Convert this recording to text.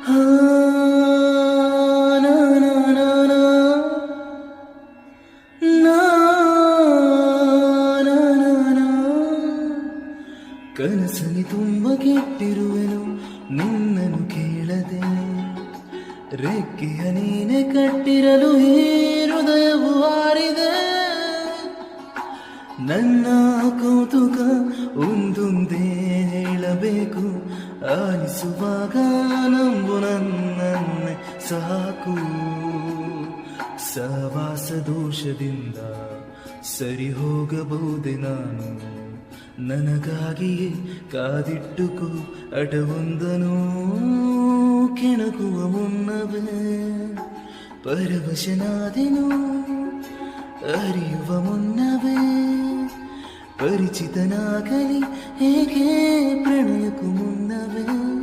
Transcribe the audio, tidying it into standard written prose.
ಆ, ನಾ, ನಾ, ನಾ, ನಾ, ನಾ, ನಾ, ನಾ, ನಾ. ಕನಸಲಿ ತುಂಬ ಕೆಟ್ಟಿರುವೆನು ನಿನ್ನನ್ನು ಕೇಳದೆ, ರೆಕ್ಕೆಯ ನೀನೆ ಕಟ್ಟಿರಲು ಈ ಹೃದಯವು ಹಾರಿದೆ. ನನ್ನ ಕೌತುಕ ಒಂದೊಂದೇ ಹೇಳಬೇಕು, ಆಲಿಸುವಾಗ ನಂಬು ನನ್ನನ್ನೇ ಸಾಕು. ಸಹವಾಸ ದೋಷದಿಂದ ಸರಿ ಹೋಗಬಹುದೇ ನಾನು, ನನಗಾಗಿಯೇ ಕಾದಿಟ್ಟುಕೋ ಅಡವೊಂದನು. ಕೆಣಕುವ ಮುನ್ನವೇ ಪರವಶನಾದೆನು, ಅರಿಯುವ ಮುನ್ನವೇ ಪರಿಚಿತನಾಗಲಿ ಹೇಗೆ ಪ್ರಣಯಕ್ಕೂ ಮುನ್ನವೇ.